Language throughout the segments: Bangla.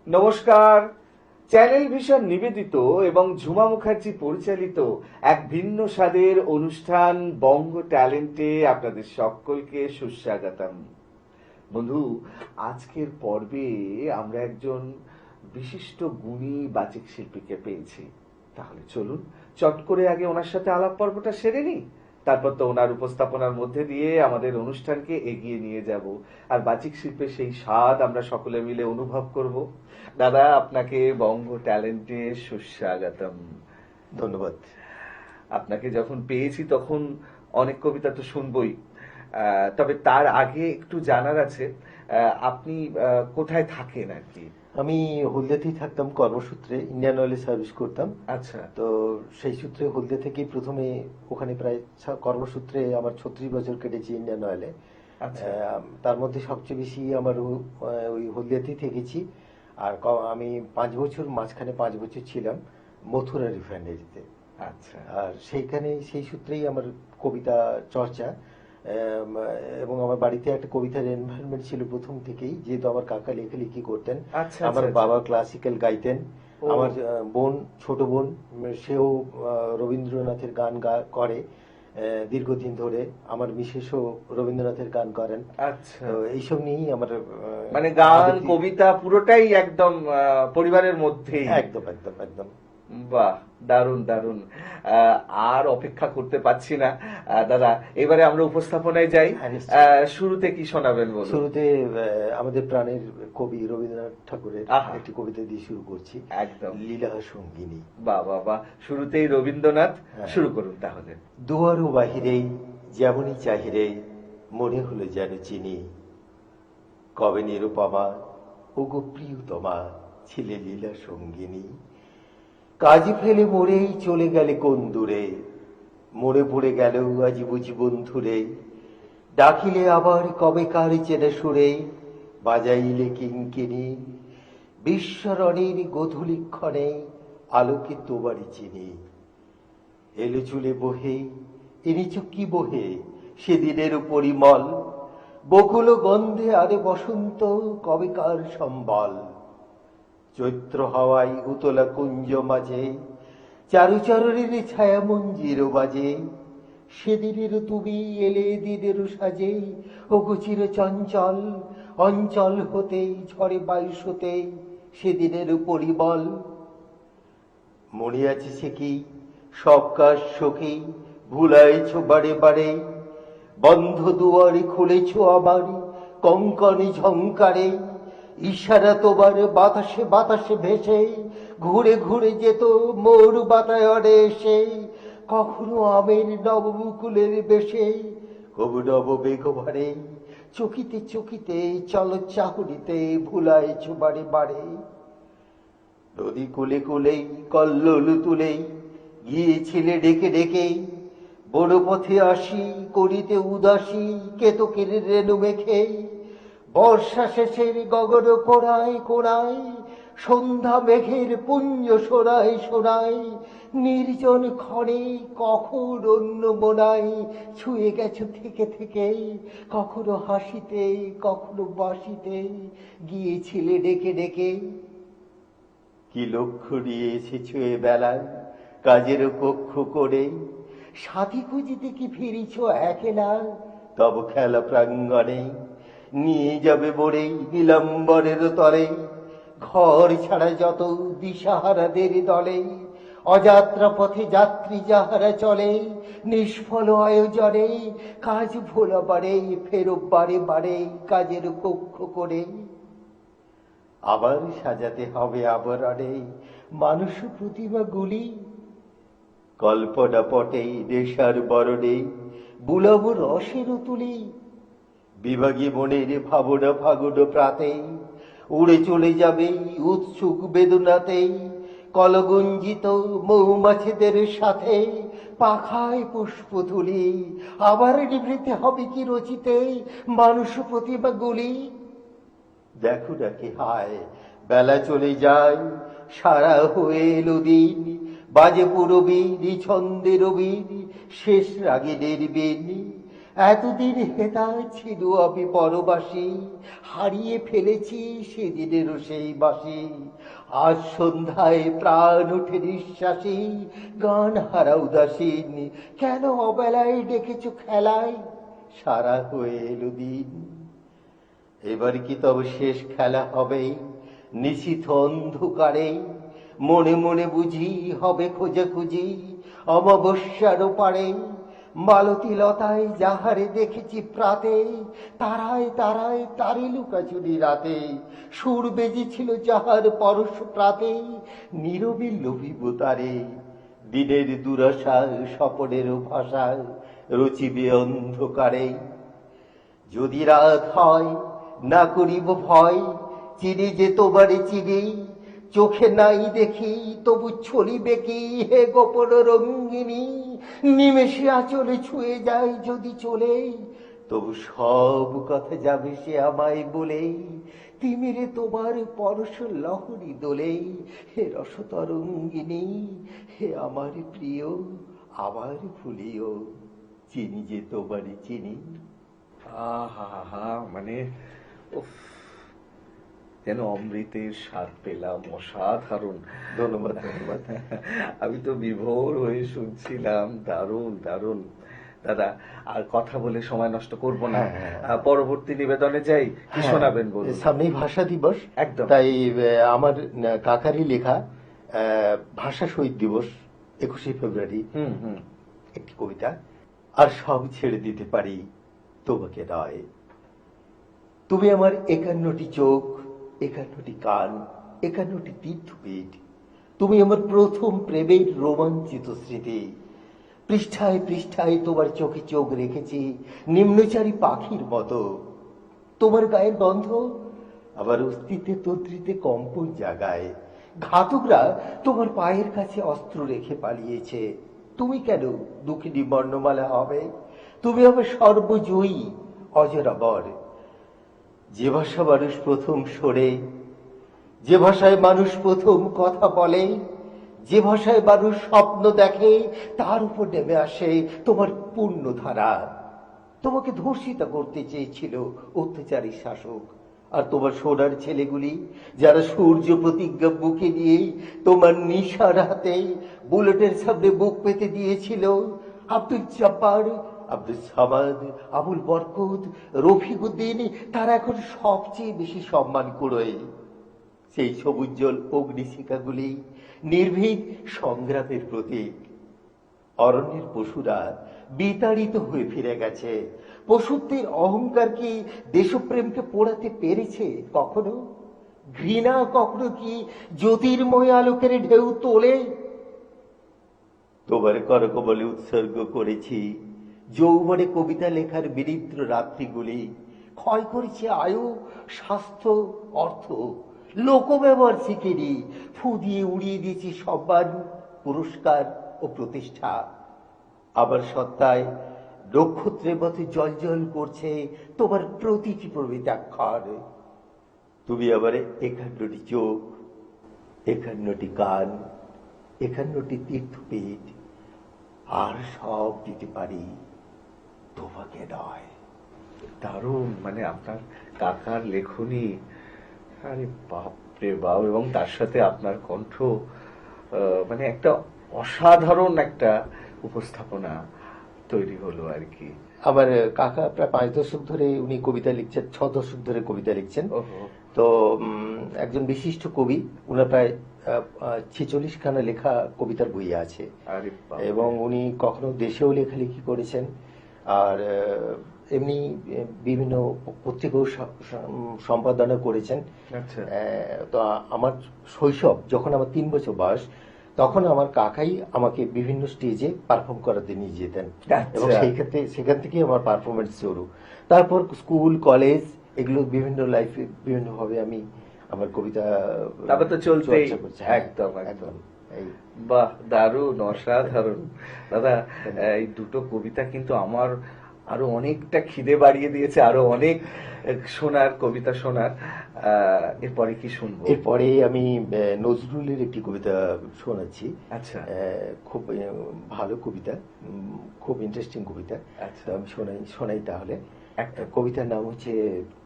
নমস্কার। চ্যানেল ভিশন নিবেদিত এবং ঝুমা মুখার্জি পরিচালিত এক ভিন্ন স্বাদের অনুষ্ঠান বঙ্গ ট্যালেন্টে আপনাদের সকলকে সুস্বাগতম। বন্ধু, আজকের পর্বে আমরা একজন বিশিষ্ট গুণী বাচিক শিল্পীকে পেয়েছি। তাহলে চলুন চট করে আগে ওনার সাথে আলাপ পর্বটা সেরে নিই, তারপর তো ওনার উপস্থাপনার মধ্যে দিয়ে আমাদের অনুষ্ঠানকে এগিয়ে নিয়ে যাব আর বাচিক শিল্পের সেই স্বাদ আমরা সকলে মিলে অনুভব করব। দাদা, আপনাকে বঙ্গ ট্যালেন্টে সুস্বাগতম। ধন্যবাদ। আপনাকে যখন পেয়েছি তখন অনেক কবিতা তো শুনবই, তবে তার আগে একটু জানার আছে আপনি কোথায় থাকেন আর কি। আমি হলদিয়াতেই থাকতাম, কর্মসূত্রে ইন্ডিয়ান অয়েলে সার্ভিস করতাম। আচ্ছা। তো সেই সূত্রে হলদিয়া থেকেই প্রথমে ওখানে প্রায় কর্মসূত্রে আমার 36 বছর কেটেছে ইন্ডিয়ান অয়েলে। আচ্ছা। তার মধ্যে সবচেয়ে বেশি আমার ওই হলদিয়াতেই থেকেছি। আর আমি 5 বছর, মাঝখানে 5 বছর ছিলাম মথুরা রিফাইনারিতে। আচ্ছা। আর সেইখানে সেই সূত্রেই আমার কবিতা চর্চা। এবং আমার বাড়িতে একটা কবিতার এনভায়রনমেন্ট ছিল প্রথম থেকেই, যেহেতু আমার কাকা লেখালেখি করতেন। আচ্ছা। আমার আচ্ছা। বাবা ক্লাসিক্যাল গাইতেন। আমার বোন, ছোট বোন, সেও রবীন্দ্রনাথের গান করে দীর্ঘদিন ধরে। আমার মিসেসও রবীন্দ্রনাথের গান করেন। আচ্ছা। তো এইসব নিয়েই আমার মানে গান কবিতা পুরোটাই একদম পরিবারের মধ্যেই। একদম একদম একদম। বাহ, দারুণ দারুণ। আর অপেক্ষা করতে পারছি না দাদা, এবারে আমরা উপস্থাপনায় যাই। শুরুতে কি শোনাবেন বলুন? শুরুতে আমাদের প্রাণের কবি রবীন্দ্রনাথ ঠাকুরের একটি কবিতা দিয়ে শুরু করছি, একদম লীলা সঙ্গিনী। বাহ বাহ বাহ, শুরুতেই রবীন্দ্রনাথ। শুরু করুন তাহলে। দুয়ারও বাহিরে যেমনই চাহিরে, মনে হলো যেন চিনি, কবে নিরুপমা ওগো প্রিয়তমা ছিলে লীলা সঙ্গিনী। কাজে ফেলে মরেই চলে গেলে কোন দূরে, মরে পড়ে গেল আজ বুঝি বন্ধুরে। ডাকিলে আবার কবে কার চেনা সুরে, বাজাইলে কিঙ্কিনি। বিশ্বরণের গোধূলিক্ষণে আলোকে তোমারই চিনি। এলো চুলে বহে এনেছ কি বহে সেদিনের পরিমল, বকুল গন্ধে আরে বসন্ত কবেকার সম্বল। চৈত্র হাওয়ায় উতলা কুঞ্জ মাঝে চারুচরণের ছায়া মঞ্জির বাজে। সেদিনের তুমি এলে দিনের সাজে, ওগো চির চঞ্চল অঞ্চল হতে ঝড়ে বায়ুষ হতে সেদিনের পরিমল। মনে আছে সে কি সব কাজ সখী ভুলাইছ বারে বারে, বন্ধ দুয়ারে খুলেছ আমার কঙ্কনে ঝংকারে। ইশারা তোমার বাতাসে বাতাসে ভেসে ঘুরে ঘুরে যেত মোর বাতায়নে এসে, কখনো আমের নবমুকুলের বেশে কবু নব বেগভারে। চকিতে চকিতে চল চাহুরিতে ভুলাইছ বারে বারে। নদী কুলে কুলে কল্লোল তুলে গিয়েছিলে ডেকে ডেকে, বড় পথে আসি করিতে উদাসী কেতকের রেণু মেখে। বর্ষা শেষের গগন কোড়ায় কোড়ায় সন্ধ্যা মেঘের পুঞ্জ সোনায় সোনায়, নির্জন ক্ষণে কখন অন্য মনায় ছুঁয়ে গেছ থেকে থেকে, কখনো হাসিতে কখনো বাসিতে গিয়েছিলে ডেকে ডেকে। কি লক্ষ্য নিয়ে এসেছ এ বেলায় কাজের পক্ষ করে, সাথী খুঁজিতে কি ফিরিছ একেলা তব খেলা প্রাঙ্গণে। নিয়ে যাবে বড়ে নীলাম্বরের তরে, ঘর ছাড়া যত দিশাহারাদের দলে। অযাত্রা পথে যাত্রী যাহারা চলে, নিষ্ফল আয়োজনে কাজ ভোলা বারে ফেরো বারে বারে কাজের পক্ষ করে। আবার সাজাতে হবে আবরণে মানুষ প্রতিমাগুলি, কল্পনা পটে নেশার বরণে বুলব রসের তুলি। বিভাগী মনের ভাবনা ফাগুন প্রাতে উড়ে চলে যাবে উৎসুক বেদনাতে, কলগুঞ্জিত মৌমাছিদের সাথে পাখায় পুষ্প তুলি। আবার নিভৃতে হবে কি রচিতে মানুষ প্রতিমাগুলি। দেখো নাকি হায় বেলা চলে যায়, সারা হয়ে এলো দিন, বাজে পুরবীর ছন্দের বীর শেষ রাগিনের বিন। এতদিন হেতা ছিল আমি পরবাসী, হারিয়ে ফেলেছি সেদিনেরও সেই বাসি। আজ সন্ধ্যায় প্রাণ ওঠে নিঃশ্বাসী, গান হারা উদাসীন, কেন অবেলায় ডেকেছ খেলায়, সারা হয়ে এলো দিন। এবার কি তবে শেষ খেলা হবে নিশীথ অন্ধকারে, মনে মনে বুঝি হবে খোঁজাখুঁজি অমাবস্যার পারে। মালতী লতায় যাহারে দেখেছি প্রাতে, তারায় তারায় তারে লুকাচুরি রাতে, সুর বেজেছিল যাহার পরশ প্রাতে, নীরবে লোভিব তারে। দিনের দুরাশা স্বপনের ভাষা রচিবে অন্ধকারে। যদি রাত হয় না করিব ভয়, চিনি যে তোমারে চিনি, চোখে নাই দেখি তবু চলিবে কি হে গোপন রঙ্গিনী। নিমেষে আঁচলে ছুঁয়ে যায় যদি চলে, তবু সব কথা যাবে সে আমায় বলে। তিমিরে তোমার পরশ লহরী দোলে, হে রসতরঙ্গিনী, হে আমার প্রিয় আবার ভুলিও, চিনি যে তোমারে চিনি। আহা, মানে উফ, যেন অমৃতের স্বাদ পেলাম, অসাধারণ। ধন্যবাদ ধন্যবাদ। আমি তো বিভোর হয়ে শুনছিলাম, দারুণ দারুণ। দাদা, আর কথা বলে সময় নষ্ট করব না, হ্যাঁ। পরবর্তী নিবেদনে যাই। কি শোনাবেন বলুন? সামনেই ভাষা দিবস, একদম। তাই আমার কাকারই লেখা ভাষা শহীদ দিবস 21শে ফেব্রুয়ারি হুম। একটি কবিতা। আর সব ছেড়ে দিতে পারি তোমাকে নয়, তুমি আমার 51টি চোখ, 51টি কান, 51টি তীর্থপীঠ। তুমি আমার প্রথম প্রেমের রোমাঞ্চিত স্মৃতি। পৃষ্ঠায় পৃষ্ঠায় তোমার চোখে চোখ রেখেছি নিম্নচারী পাখির মতো। তোমার গায়ের গন্ধ আবার অস্তিত্বে তদ্রিতে কম্পন জাগায়। ঘাতকরা তোমার পায়ের কাছে অস্ত্র রেখে পালিয়েছে, তুমি কেন দুঃখিনী বর্ণমালা হবে? তুমি হবে সর্বজয়ী অজরাবর। যে ভাষা মানুষ প্রথম সরে, যে ভাষায় মানুষ প্রথম কথা বলে, যে ভাষায় মানুষ স্বপ্ন দেখে, তার উপর নেমে আসে তোমার পূর্ণধারা। তোমাকে ধর্ষিতা করতে চেয়েছিল অত্যাচারী শাসক, আর তোমার সোনার ছেলেগুলি যারা সূর্য প্রতিজ্ঞা বুকে নিয়ে তোমার নিশার হাতে বুলেটের সামনে বুক পেতে দিয়েছিল, আব্দুল জব্বার, আব্দুল সামাদ, আবুল বরকত, রফিকুদ্দিন, তারা এখন সবচেয়ে বেশি সম্মান কুড়োয়। সেই সবুজ্জ্বল অগ্নিশিখাগুলি নির্ভীক সংগ্রামের প্রতীক। অরণ্যের পশুরা বিতাড়িত হয়ে ফিরে গেছে। পশুত্বের অহংকার কি দেশপ্রেমকে পোড়াতে পেরেছে কখনো? ঘৃণা কখনো কি জ্যোতির্ময় আলোকের ঢেউ তোলে? তোমার করকমলে উৎসর্গ করেছি যৌবনে কবিতা লেখার বিনিদ্র রাত্রিগুলি। ক্ষয় করেছি আয়ু, স্বাস্থ্য, অর্থ, লোকব্যবহার শিখিনি। ফু দিয়ে উড়িয়ে দিয়েছি সম্মান, পুরস্কার ও প্রতিষ্ঠা। আবার সত্তায় নক্ষত্রের মতো জল করছে তোমার প্রতিটি প্রবৃত্তাক্ষর। তুমি আবার 51টি চোখ, 51টি কান, 51টি তীর্থপীঠ, আর সব দিতে পারি তোমাকে নয়। দারুণ, মানে আপনার কাকার লেখনী, আরে বাপ রে বাপ, এবং তার সাথে আপনার কণ্ঠ, মানে একটা অসাধারণ একটা উপস্থাপনা তৈরি হলো আর কি। আমার কাকা প্রায় 5 দশক ধরে উনি কবিতা লিখছেন, 6 দশক ধরে কবিতা লিখছেন। ওহো। তো একজন বিশিষ্ট কবি, উনার প্রায় 46 খানা লেখা কবিতার বই আছে। আরে বাপ রে। এবং উনি কখনো দেশেও লেখালেখি করেছেন, আর এমনি বিভিন্ন পত্রিকাও সম্পাদনা করেছেন। আচ্ছা। তো আমার শৈশব যখন আমার 3 বছর বয়স, তখন আমার কাকাই আমাকে বিভিন্ন স্টেজে পারফর্ম করাতে নিয়ে যেতেন, এবং সেখান থেকে আমার পারফরমেন্স শুরু। তারপর স্কুল, কলেজ, এগুলো বিভিন্ন লাইফে বিভিন্ন ভাবে আমি আমার কবিতা তারপর তো চলতেই। চর্চা করছি। একদম। এই বাহ, দারুণ, অসাধারণ। দাদা, এই দুটো কবিতা কিন্তু আমার আরো অনেকটা খিদে বাড়িয়ে দিয়েছে, আরো অনেক শোনার, কবিতা শোনার। এরপরে কি শুনবো? এরপরে আমি নজরুলের একটি কবিতা শোনাচ্ছি। আচ্ছা। খুব ভালো কবিতা, খুব ইন্টারেস্টিং কবিতা। আচ্ছা। তো আমি শোনাই শোনাই তাহলে। একদম। কবিতার নাম হচ্ছে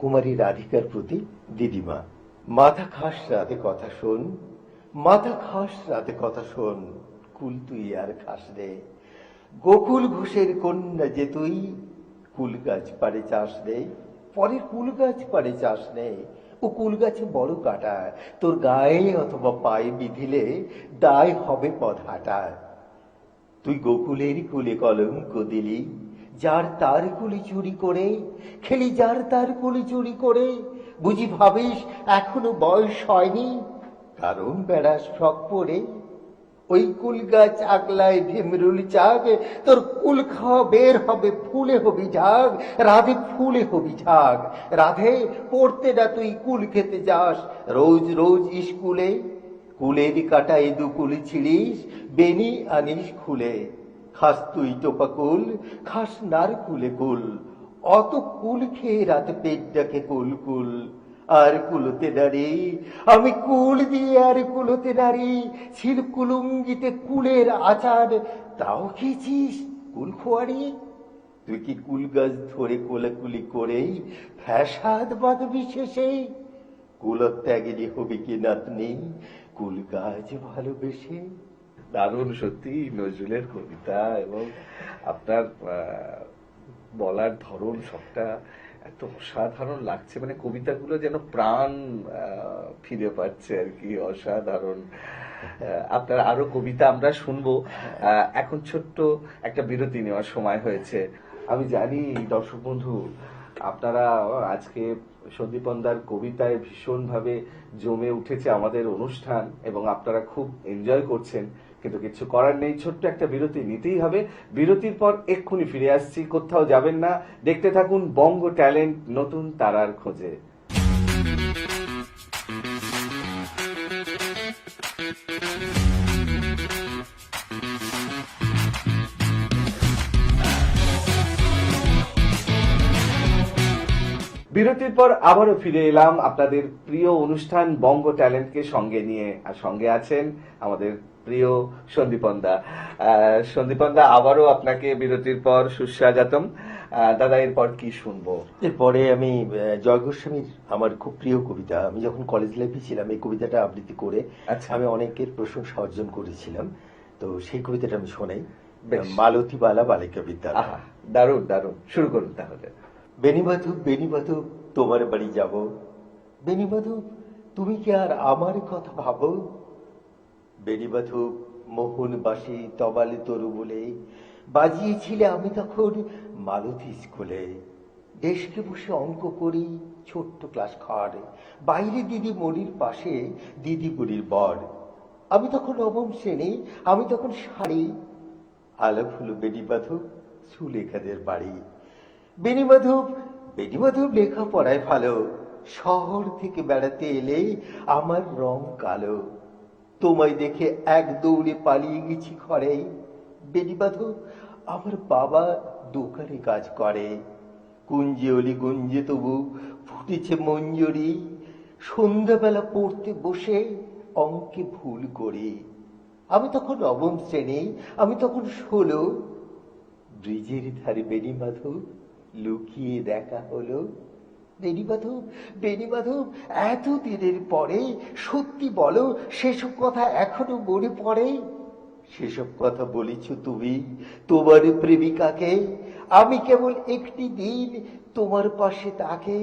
কুমারী রাধিকার প্রতি দিদিমা। মাথা খাস রাতে কথা শোন, মাথা খাস রাতে কথা শোন, কুল তুই আর খাস রে। গোকুল ঘোষের কন্যা যে তুই, কুল গাছ পারে চাষ নেই, পরের কুল গাছ পারে চাষ নেই। ও কুল গাছে বড় কাটা, তোর গায়ে অথবা পায়ে বিধিলে দায় হবে পথ হাঁটা। তুই গোকুলের কুলে কলঙ্ক দিলি, যার তার কুলি চুরি করে, খেলি যার তার কুলি চুরি করে। বুঝি ভাবিস এখনো বয়স হয়নি, কারণ বেড়াস ফ্রক পরে। ওই কুল গাছ আগলায় ভীমরুল চাক, তোর কুল খাওয়া বের হবে ফুলে হবি ঝাগ। রাধে ফুলে হবি ঝাগ, রাধে পড়তে না তুই কুল খেতে যাস রোজ রোজ স্কুলে। কুলের কাটায় দুকুল ছিড়িস, বেনি আনিস খুলে। খাস তুই টোপা কুল, খাস নার কুলে কুল, অত কুল খেয়ে রাতে পেট ডাকে কুল কুল। আর কুলোতে নারী, আমি কুল দিয়ে আর কুলোতে নারী, ছিল কুলুঙ্গিতে কুলের আচার, তাও খেয়েছিস কুল খোয়ারি। তুই কি কুল গাছ ধরে কোলাকুলি করেই ফ্যাসাদ বাঁধবি শেষে? কুলত্যাগেরই হবি কি নাতনি, কুল গাছ ভালোবেসে? দারুণ সত্যি নজরুলের কবিতা, এবং আপনার বলার ধরন সবটা এত অসাধারণ লাগছে, মানে কবিতাগুলো যেন প্রাণ ফিরে পাচ্ছে আর কি, অসাধারণ। আপনার আরো কবিতা আমরা শুনবো। এখন ছোট্ট একটা বিরতি নেওয়ার সময় হয়েছে। আমি জানি দর্শক বন্ধু আপনারা আজকে সন্দীপনদার কবিতায় ভীষণভাবে জমে উঠেছে আমাদের অনুষ্ঠান, এবং আপনারা খুব এনজয় করছেন, কিন্তু কিছু করার নেই, ছোট্ট একটা বিরতি নিতেই হবে। বিরতির পর এক্ষুনি ফিরে আসছি, কোথাও যাবেন না, দেখতে থাকুন বঙ্গ ট্যালেন্ট, নতুন তারার খোঁজে। বিরতির পর আবারও ফিরে এলাম আপনাদের প্রিয় অনুষ্ঠান বঙ্গ ট্যালেন্টকে সঙ্গে নিয়ে, আর সঙ্গে আছেন আমাদের প্রিয় সন্দীপনদা। সন্দীপনদা, আবারও আপনাকে বিরতির পর সুস্বাগতম। দাদা, এরপর কি শুনবো? এরপরে আমি জয় গোস্বামীর আমার খুব প্রিয় কবিতা, আমি যখন কলেজ লাইফে ছিলাম এই কবিতাটা আবৃত্তি করে আচ্ছা। আমি অনেকের প্রশংসা অর্জন করেছিলাম। তো সেই কবিতাটা আমি শোনাই। বেশ। মালতী বালা বালিকা বিদ্যালয়। আহা, দারুণ দারুণ, শুরু করুন তাহলে। বেনিবাধু তোমার বাড়ি যাব, বেনিবাধু তুমি কি আর আমার কথা ভাবো? বেনিবাধু মোহনবাসী তবালে তরু বলে বাজিয়েছিলে আমি তখন মালতী স্কুলে। ডেস্কে বসে অঙ্ক করি ছোট্ট ক্লাস ঘর, বাইরে দিদি মরির পাশে দিদি বুড়ির বর। আমি তখন নবম শ্রেণী, আমি তখন শাড়ি, আলাপ হলো বেনিবাধু সুলেখাদের বাড়ি। বেনিমাধব বেনিমাধব লেখাপড়ায় ভালো, শহর থেকে বেড়াতে এলে আমার রং কালো। তোমায় দেখে এক দৌড়ে পালিয়ে গেছি ঘরে। বেনিমাধব আমার বাবা দোকানে কাজ করে, কুঞ্জে অলি গুঞ্জে তবু ফুটেছে মঞ্জরি। সন্ধ্যাবেলা পড়তে বসে অঙ্কে ভুল করি। আমি তখন নবম শ্রেণী, আমি তখন 16। ব্রিজের ধারে বেনিমাধব লুকিয়ে দেখা হলো। বেনিমাধব এত দিনের পরে সত্যি বলো, সেসব কথা এখনো মনে পড়ে? সেসব কথা বলেছ তুমি তোমার প্রেমিকাকে, আমি কেবল একটি দিন তোমার পাশে তাকে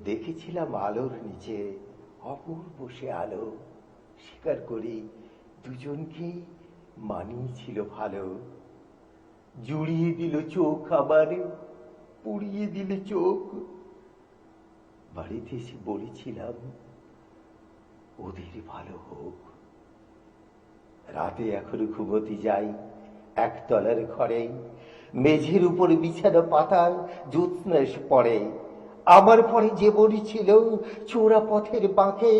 দেখেছিলাম আলোর নিচে, অপূর্ব সে আলো। স্বীকার করি দুজনকে মানিয়েছিল ভালো। জুড়িয়ে দিল চোখ আমার, পুড়িয়ে দিলে চোখ। বাড়িতে এসে বলেছিলাম ওদের ভালো হোক। রাতে এখনো ঘুমোতে যাই একতলার ঘরে, মেঝের উপরে বিছানা পাতা জ্যোৎস্না এসে পড়ে। আমার পরে যে বড়ি ছিল চোরা পথের বাঁকে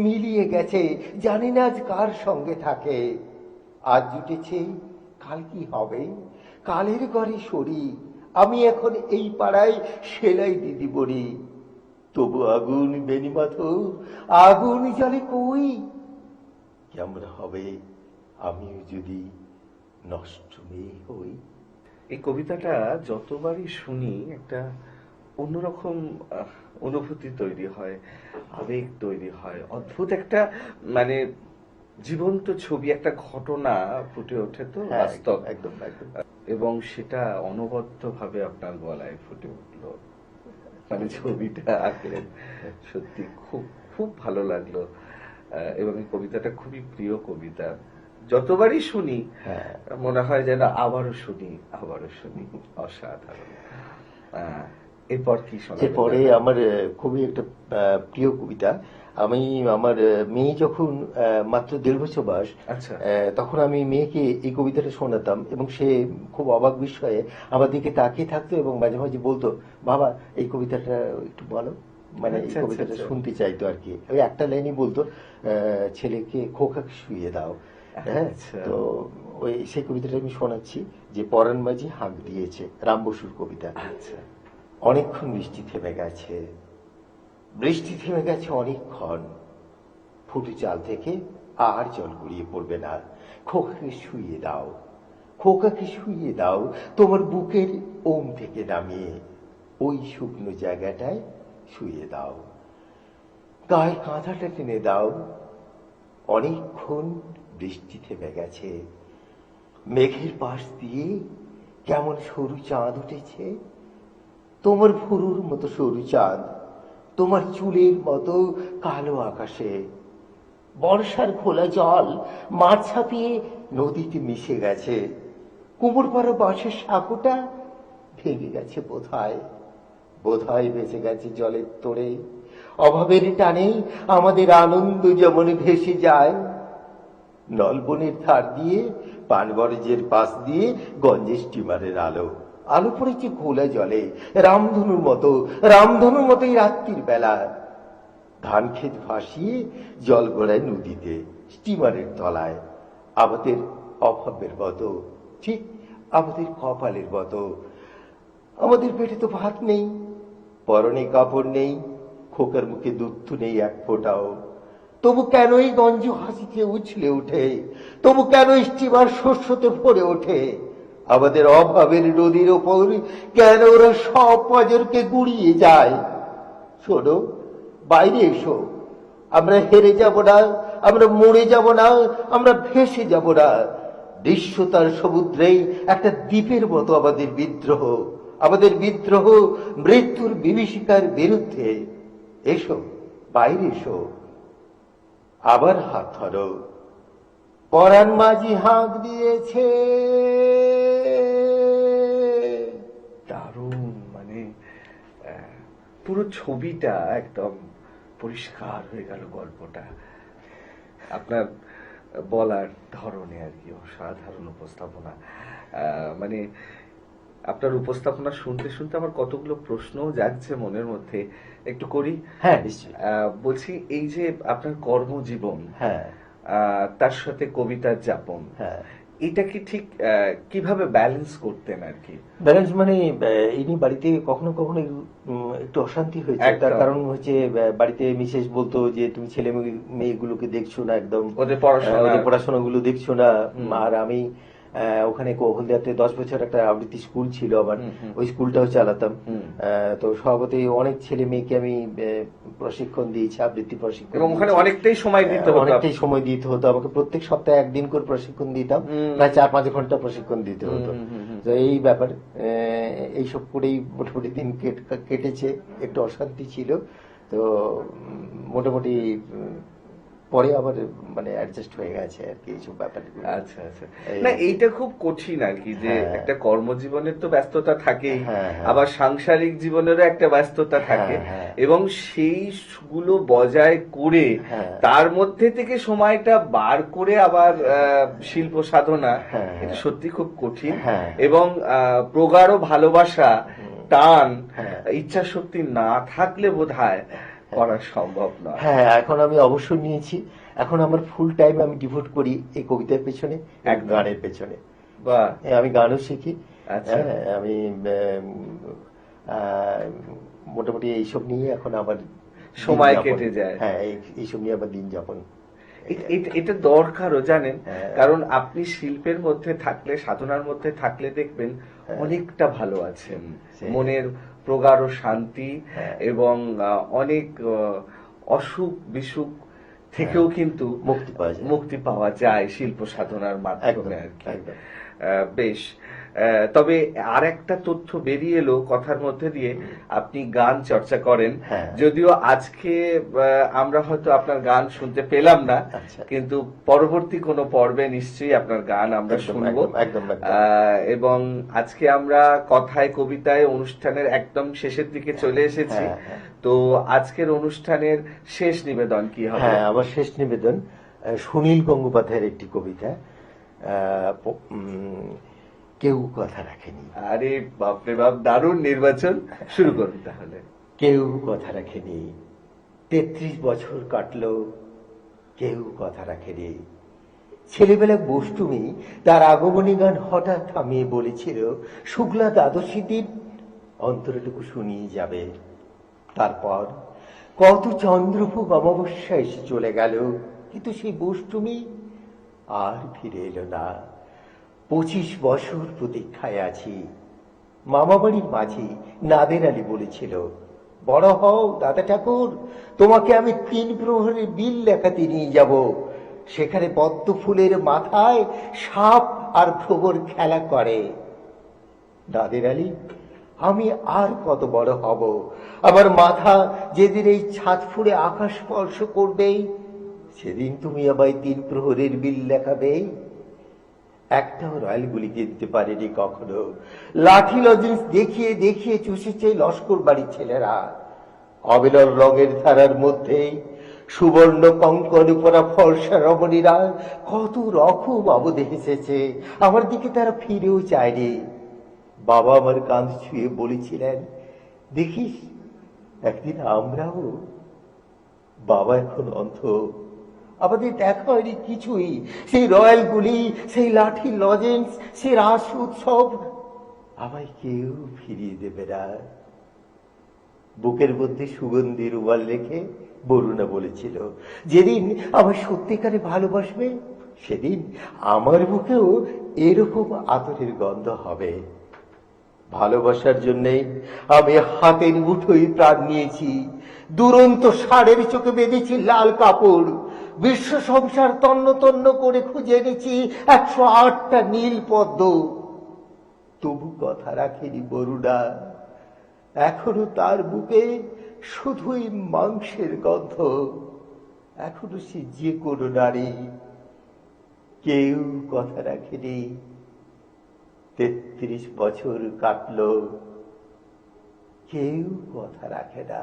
মিলিয়ে গেছে, জানি না আজ কার সঙ্গে থাকে। আজ জুটেছে কাল কি হবে, কালের ঘরে সরি আমি এখন এই পাড়ায় সেলাই দিদি বলি, তবু আগুন বেনিমাথো, আগুন জ্বলে কই। কেমন হবে আমিও যদি নষ্ট মেয়ে হই। এই কবিতাটা যতবারই শুনি একটা অন্যরকম অনুভূতি তৈরি হয়, আবেগ তৈরি হয়, অদ্ভুত একটা মানে জীবন্ত ছবি, একটা ঘটনা ফুটে ওঠে তো হ্যাঁ, বাস্তব, একদম একদম। এবং সেটা অনবদ্য ভাবে আপনার গলায় ফুটে উঠলো, মানে ছবিটা আঁকলেন। সত্যি খুব খুব ভালো লাগলো। এবং এই কবিতাটা খুবই প্রিয় কবিতা। যতবারই শুনি হ্যাঁ, মনে হয় যেন আবারও শুনি, আবারও শুনি। অসাধারণ। আহ, এরপর কি শোনাবেন? এরপরে আমার খুবই একটা প্রিয় কবিতা। আমি আমার মেয়ে যখন মাত্র 1.5 বছর বয়স, আচ্ছা। তখন আমি মেয়েকে এই কবিতাটা শোনাতাম এবং সে খুব অবাক বিস্ময়ে আমার দিকে তাকিয়ে থাকতো এবং মাঝে মাঝে বলতো, বাবা এই কবিতাটা একটু বলো, মানে এই আচ্ছা, কবিতাটা আচ্ছা, শুনতে চাইতো আর কি। ওই একটা লাইনই বলতো, ছেলেকে খোকাকে শুইয়ে দাও। হ্যাঁ, আচ্ছা। তো ওই সেই কবিতাটা আমি শোনাচ্ছি, যে পরাণ মাঝি হাঁক দিয়েছে, রাম বসুর কবিতা। আচ্ছা। অনেকক্ষণ বৃষ্টি থেমে গেছে, বৃষ্টি থেমে গেছে অনেকক্ষণ, ফুটু চাল থেকে আর জল গড়িয়ে পড়বে না। খোকাকে শুইয়ে দাও, খোকাকে শুইয়ে দাও, তোমার বুকের ওম থেকে নামিয়ে ওই শুকনো জায়গাটায় শুইয়ে দাও। গায়ে কাঁথাটা টেনে দাও, অনেকক্ষণ বৃষ্টি থেমে গেছে, মেঘের পাশ দিয়ে কেমন সরু চাঁদ উঠেছে, তোমার ভুরুর মতো সরু চাঁদ, তোমার চুলের মতো কালো আকাশে। বর্ষার খোলা জল মাছ ছাপিয়ে নদীতে মিশে গেছে, কুমোর পাড়া বাঁশের সাঁকোটা ভেঙে গেছে বোধহয়, বোধহয় বেঁচে গেছে জলের তোড়ে। অভাবের টানে আমাদের আনন্দ যেমন ভেসে যায়, নলবনের ধার দিয়ে পানবরজের পাশ দিয়ে গঞ্জে স্টিমারের আলো, আলো পড়েছে ঘোলা জলে, রামধনুর মতো, রামধনুর মতো এই রাত্রির বেলা। ধান ক্ষেত ভাসিয়ে জল গড়ায় নদীতে, স্টিমারের তলায়। আমাদের অভাবের মতো, ঠিক আমাদের কপালের মতো। আমাদের পেটে তো ভাত নেই, পরনে কাপড় নেই, খোকার মুখে দুধ নেই এক ফোঁটাও। তবু কেন এই গঞ্জ হাসিতে উছলে ওঠে, তবু কেন স্টিমার শস্যতে ভরে ওঠে। আমাদের অভাবের নদীর ওপর কেন ওরা সব পাজরকে গুড়িয়ে যায়। শোনো, বাইরে এসো, আমরা হেরে যাব না, আমরা মরে যাব না, আমরা ভেসে যাব না। দৃশ্যতার সমুদ্রেই একটা দ্বীপের মতো আমাদের বিদ্রোহ, আমাদের বিদ্রোহ মৃত্যুর বিভীষিকার বিরুদ্ধে। এসো, বাইরে এসো, আবার হাত ধরো। পরাণ মাঝি হাঁক দিয়েছে। দারুণ, মানে পুরো ছবিটা একদম পরিষ্কার হয়ে গেল গল্পটা আপনার বলার ধরনে আর কি। অসাধারণ উপস্থাপনা। মানে আপনার উপস্থাপনা শুনতে শুনতে আমার কতগুলো প্রশ্নও জাগছে মনের মধ্যে, একটু করি। হ্যাঁ, নিশ্চয়ই। বলছি, এই যে আপনার কর্মজীবন, হ্যাঁ, তার সাথে কবিতার যাপন, হ্যাঁ। এটা কি ঠিক কিভাবে ব্যালেন্স করতেন আর কি? ব্যালেন্স মানে ইনি বাড়িতে কখনো কখনো একটু অশান্তি হয়েছে। তার একদম। কারণ হচ্ছে বাড়িতে মিসেস বলতো যে তুমি ছেলে মেয়েগুলোকে দেখছো না, একদম ওদের পড়াশোনা। ওদের পড়াশোনাগুলো দেখছো না। হুম। আর আমি ওখানে হলদিয়াতে 10 বছর একটা আবৃত্তি স্কুল ছিল আমার, হুম, হুম। ওই স্কুলটাও চালাতাম। হুম। তো স্বভাবতই অনেক ছেলে মেয়েকে আমি প্রশিক্ষণ দিয়েছি, আবৃত্তি প্রশিক্ষণ এবং ওখানে দিয়েছি। অনেকটাই সময় দিতে হতো। অনেকটাই সময় দিতে হতো আমাকে, প্রত্যেক সপ্তাহে একদিন করে প্রশিক্ষণ দিতাম, হুম। প্রায় 4-5 ঘন্টা প্রশিক্ষণ দিতে হতো। হুম, হুম, হুম। তো এই ব্যাপার, এইসব করেই মোটামুটি দিন কেটেছে। একটু অশান্তি ছিল, তো মোটামুটি পরে আবার মানে অ্যাডজাস্ট হয়ে গেছে আর কি এইসব ব্যাপারগুলো। আচ্ছা, আচ্ছা। না, এইটা খুব কঠিন আর কি, যে হ্যাঁ। একটা কর্মজীবনের তো ব্যস্ততা থাকেই, হ্যাঁ, হ্যাঁ। আবার সাংসারিক জীবনেরও একটা ব্যস্ততা থাকে, হ্যাঁ, হ্যাঁ। এবং সেইগুলো বজায় করে হ্যাঁ। তার মধ্যে থেকে সময়টা বার করে আবার শিল্প সাধনা, হ্যাঁ, এটা হ্যাঁ। সত্যি খুব কঠিন। হ্যাঁ। এবং প্রগাঢ় ভালোবাসা, টান, হ্যাঁ। ইচ্ছা শক্তি না থাকলে বোধহয় করা সম্ভব নয়। হ্যাঁ, এখন আমি অবসর নিয়েছি। এখন আমার ফুল টাইম আমি ডিভোট করি এই কবিতার পেছনে, একদম। গানের পেছনে। বা আমি গানও শিখি। আচ্ছা। হ্যাঁ, আমি আহ, মোটামুটি এইসব নিয়ে এখন আমার দিন সময় যাপন। কেটে যায়। হ্যাঁ, এইসব নিয়ে আমার দিন যাপন। এটা দরকারও জানেন, হ্যাঁ। কারণ আপনি শিল্পের মধ্যে থাকলে, সাধনার মধ্যে থাকলে দেখবেন হ্যাঁ। অনেকটা ভালো আছেন, সেটাই। মনের প্রগাঢ় শান্তি হ্যাঁ। এবং অনেক অসুখ বিসুখ থেকেও কিন্তু মুক্তি পাওয়া যায়। মুক্তি পাওয়া যায় শিল্প সাধনার মাধ্যমে একদম, আর কি। একদম। বেশ। তবে আর একটা তথ্য বেরিয়ে এলো কথার মধ্যে দিয়ে, আপনি গান চর্চা করেন। হ্যাঁ। যদিও আজকে আমরা হয়তো আপনার গান শুনতে পেলাম না, আচ্ছা। কিন্তু পরবর্তী কোনো পর্বে নিশ্চয়ই আপনার গান আমরা একদম, শুনবো। একদম, একদম, একদম। এবং আজকে আমরা কথায় কবিতায় অনুষ্ঠানের একদম শেষের দিকে চলে এসেছি। হ্যাঁ, হ্যাঁ। তো আজকের অনুষ্ঠানের শেষ নিবেদন কি হবে? হ্যাঁ, আমার শেষ নিবেদন সুনীল গঙ্গোপাধ্যায়ের একটি কবিতা, কেউ কথা রাখেনি। আরে বাপরে বাপ, দারুণ নির্বাচন, শুরু করুন তাহলে। কেউ কথা রাখেনি, 33 বছর কাটলো, কেউ কথা রাখেনি। ছেলেবেলা বষ্টুমি তার আগমনী গান হঠাৎ থামিয়ে বলেছিল, শুক্লা দ্বাদশী দিন অন্তরটুকু শুনিয়ে যাবে। তারপর কত চন্দ্রভূপ অমাবস্যা এসে চলে গেল, কিন্তু সেই বষ্টুমি আর ফিরে এলো না। 25 বছর প্রতীক্ষায় আছি। মামাবাড়ির মাঝি নাদের আলী বলেছিল, বড় হও দাদা ঠাকুর, তোমাকে আমি 3 প্রহরের বিল লেখাতে নিয়ে যাব। সেখানে পদ্ম ফুলের মাথায় সাপ আর ভ্রমর খেলা করে। নাদের আলী, আমি আর কত বড় হব? আমার মাথা যেদিন এই ছাদ ফুঁড়ে আকাশ স্পর্শ করবে, সেদিন তুমি আমায় 3 প্রহরের বিল লেখাবে। একটাও রয়্যাল গুলি কিনতে পারেনি কখনো। লাঠি লজেন্স দেখিয়ে দেখিয়ে চুষেছে লস্কর বাড়ির ছেলেরা। অবিলর রঙের ধারার মধ্যে সুবর্ণ কঙ্কন পরা ফর্সা রমণীরা কত রকম অবদেহ এসেছে, আমার দিকে তারা ফিরেও চায়নি। বাবা আমার কাঁধ ছুঁয়ে বলেছিলেন, দেখিস একদিন আমরাও। বাবা এখন অন্ধ, আমাদের দেখা হয়নি কিছুই। সেই রয়্যাল গুলি, সেই লাঠি লজেন্স, সেই রাস উৎসব আমায় কেউ ফিরিয়ে দেবে না। বুকের মধ্যে সুগন্ধি রুমাল রেখে বরুণা বলেছিল, যেদিন আমার সত্যিকারে ভালোবাসবে, সেদিন আমার বুকেও এরকম আদরের গন্ধ হবে। ভালোবাসার জন্যে আমি হাতের মুঠোয় প্রাণ নিয়েছি। দুরন্ত ষাঁড়ের চোখে বেঁধেছি লাল কাপড়। বিশ্ব সংসার তন্ন তন্ন করে খুঁজে এনেছি 108টা নীল পদ্ম। তবু কথা রাখেনি বরুণা। এখনো তার বুকে শুধুই মাংসের গন্ধ। এখনো সে যে কোনো নারী, কেউ কথা রাখেনি। 33 বছর কাটলো, কেউ কথা রাখে না।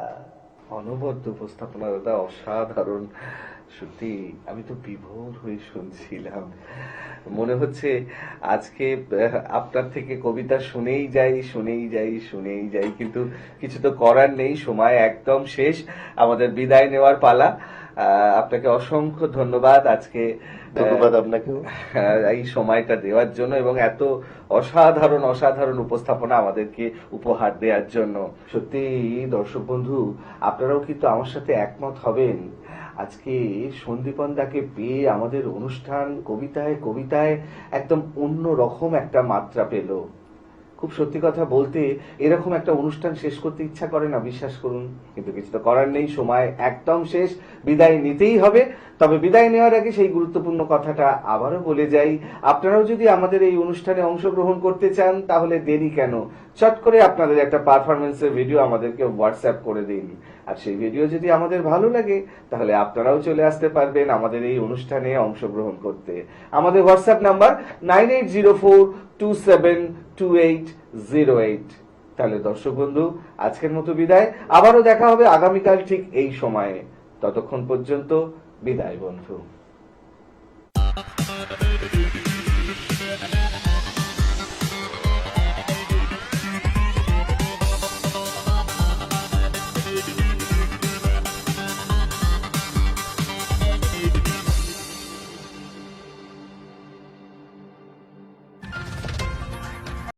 অনবদ্য উপস্থাপনা দাদা, অসাধারণ। সত্যি আমি তো বিভোর হয়ে শুনছিলাম। মনে হচ্ছে আজকে আপনার থেকে কবিতা শুনেই যাই, শুনেই যাই, শুনেই যাই, কিন্তু কিছু তো করার নেই, সময় একদম শেষ, আমাদের বিদায় নেওয়ার পালা। আপনাকে অসংখ্য ধন্যবাদ আজকে ধন্যবাদ আপনাকেও। এই সময়টা দেওয়ার জন্য এবং এত অসাধারণ অসাধারণ উপস্থাপনা আমাদেরকে উপহার দেওয়ার জন্য। সত্যি দর্শক বন্ধু, আপনারাও কিন্তু আমার সাথে একমত হবেন, আজকে সন্দীপন দাকে পেয়ে আমাদের অনুষ্ঠান কবিতায় কবিতায় একদম অন্য রকম একটা মাত্রা পেল। খুব সত্যি কথা বলতে এরকম একটা অনুষ্ঠান শেষ করতে ইচ্ছা করে না, বিশ্বাস করুন, কিন্তু কিছু তো করার নেই, সময় একদম শেষ, বিদায় নিতেই হবে। তবে বিদায় নেওয়ার আগে সেই গুরুত্বপূর্ণ কথাটা আবারও বলে যাই, আপনারাও যদি আমাদের এই অনুষ্ঠানে অংশগ্রহণ করতে চান তাহলে দেরি কেন, চট করে আপনাদের একটা পারফরমেন্সের ভিডিও আমাদেরকে হোয়াটসঅ্যাপ করে দিন। আর সেই ভিডিও যদি আমাদের ভালো লাগে তাহলে আপনারাও চলে আসতে পারবেন আমাদের এই অনুষ্ঠানে অংশগ্রহণ করতে। আমাদের হোয়াটসঅ্যাপ নাম্বার 9804272808। তাহলে দর্শক বন্ধু, আজকের মতো বিদায়, আবারও দেখা হবে আগামীকাল ঠিক এই সময়ে। ততক্ষণ পর্যন্ত বিদায় বন্ধু।